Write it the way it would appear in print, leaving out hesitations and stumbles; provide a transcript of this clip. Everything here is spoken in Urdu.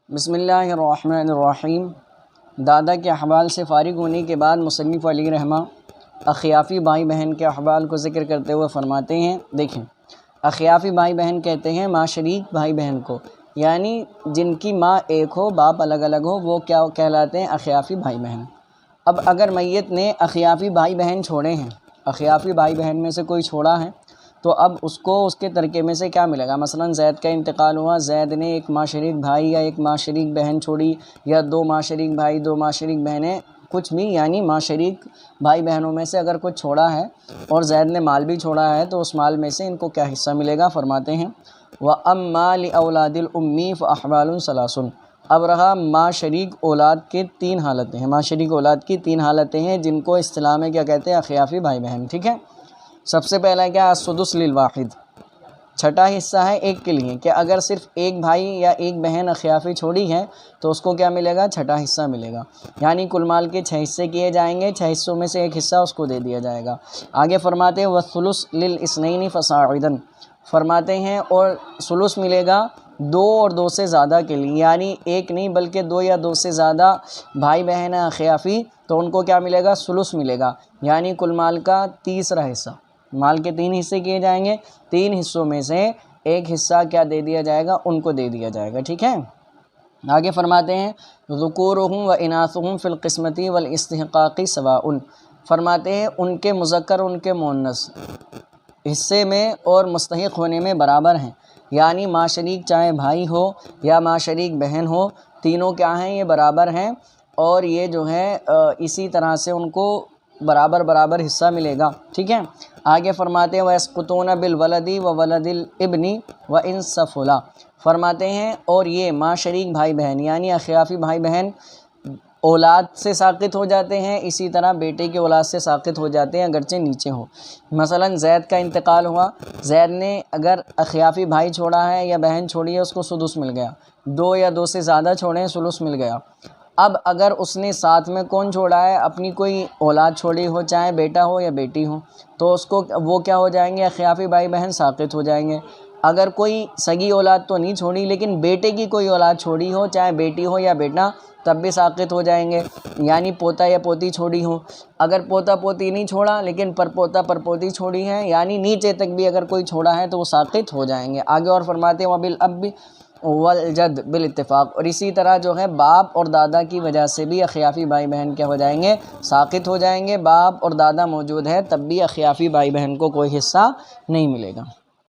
بسم اللہ الرحمن الرحیم۔ دادا کے احوال سے فارغ ہونے کے بعد مصنف علیہ رحمہ اخیافی بھائی بہن کے احوال کو ذکر کرتے ہوئے فرماتے ہیں، دیکھیں اخیافی بھائی بہن کہتے ہیں ماں شریک بھائی بہن کو، یعنی جن کی ماں ایک ہو باپ الگ الگ ہو، وہ کیا کہلاتے ہیں؟ اخیافی بھائی بہن۔ اب اگر میت نے اخیافی بھائی بہن چھوڑے ہیں، اخیافی بھائی بہن میں سے کوئی چھوڑا ہے، تو اب اس کو اس کے ترکے میں سے کیا ملے گا؟ مثلا زید کا انتقال ہوا، زید نے ایک ماں شریک بھائی یا ایک ماں شریک بہن چھوڑی، یا دو ماں شریک بھائی دو ماں شریک بہنیں، کچھ بھی، یعنی ماں شریک بھائی بہنوں میں سے اگر کچھ چھوڑا ہے اور زید نے مال بھی چھوڑا ہے تو اس مال میں سے ان کو کیا حصہ ملے گا؟ فرماتے ہیں وَأَمَّا لِأَوْلَادِ الْأُمِّ فَأَحْوَالٌ ثَلَاثٌ۔ اب رہا ماں شریک اولاد کے تین حالتیں ہیں، ماں شریک اولاد کی تین حالتیں ہیں جن کو اصطلاح میں کیا کہتے ہیں؟ اخیافی بھائی بہن، ٹھیک ہے۔ سب سے پہلا کیا؟ السدس للواحد، چھٹا حصہ ہے ایک کے لیے، کہ اگر صرف ایک بھائی یا ایک بہن اخیافی چھوڑی ہے تو اس کو کیا ملے گا؟ چھٹا حصہ ملے گا، یعنی کل مال کے 6 حصے کیے جائیں گے، 6 حصوں میں سے ایک حصہ اس کو دے دیا جائے گا۔ آگے فرماتے ہیں والثلث للاثنین فصاعدا، فرماتے ہیں اور ثلث ملے گا 2 اور 2 سے زیادہ کے لیے، یعنی ایک نہیں بلکہ 2 یا 2 سے زیادہ بھائی بہن ہیں اخیافی، تو ان کو کیا ملے گا؟ ثلث ملے گا، یعنی کل مال کا تیسرا حصہ۔ مال کے 3 حصے کیے جائیں گے، 3 حصوں میں سے ایک حصہ کیا دے دیا جائے گا؟ ان کو دے دیا جائے گا، ٹھیک ہے۔ آگے فرماتے ہیں ذکورہم و اناثہم فی القسمۃ والاستحقاق سواء، فرماتے ہیں ان کے مذکر ان کے مؤنث حصے میں اور مستحق ہونے میں برابر ہیں، یعنی ماں شریک چاہے بھائی ہو یا ماں شریک بہن ہو، تینوں کیا ہیں؟ یہ برابر ہیں، اور یہ جو ہے اسی طرح سے ان کو برابر برابر حصہ ملے گا، ٹھیک ہے۔ آگے فرماتے ہیں وَيَسْقُطُونَ بِالْوَلَدِ وَوَلَدِ الْإِبْنِ وَإِنْ سَفُلَا، فرماتے ہیں اور یہ ماں شریک بھائی بہن یعنی اخیافی بھائی بہن اولاد سے ساقط ہو جاتے ہیں، اسی طرح بیٹے کی اولاد سے ساقط ہو جاتے ہیں اگرچہ نیچے ہو۔ مثلا زید کا انتقال ہوا، زید نے اگر اخیافی بھائی چھوڑا ہے یا بہن چھوڑی ہے، اس کو سدس مل گیا، 2 یا 2 سے زیادہ چھوڑے ہیں، ثلث مل گیا۔ اب اگر اس نے ساتھ میں کون چھوڑا ہے؟ اپنی کوئی اولاد چھوڑی ہو، چاہے بیٹا ہو یا بیٹی ہو، تو اس کو وہ کیا ہو جائیں گے؟ اخیافی بھائی بہن ساقط ہو جائیں گے۔ اگر کوئی سگی اولاد تو نہیں چھوڑی لیکن بیٹے کی کوئی اولاد چھوڑی ہو، چاہے بیٹی ہو یا بیٹا، تب بھی ساقط ہو جائیں گے، یعنی پوتا یا پوتی چھوڑی ہو۔ اگر پوتا پوتی نہیں چھوڑا لیکن پرپوتا پرپوتی چھوڑی ہے، یعنی نیچے تک بھی اگر کوئی چھوڑا ہے تو وہ ساقط ہو جائیں گے۔ آگے اور فرماتے ہیں وبالاب والجد بالاتفاق، اور اسی طرح جو ہے باپ اور دادا کی وجہ سے بھی اخیافی بھائی بہن کیا ہو جائیں گے؟ ساقط ہو جائیں گے۔ باپ اور دادا موجود ہے تب بھی اخیافی بھائی بہن کو کوئی حصہ نہیں ملے گا۔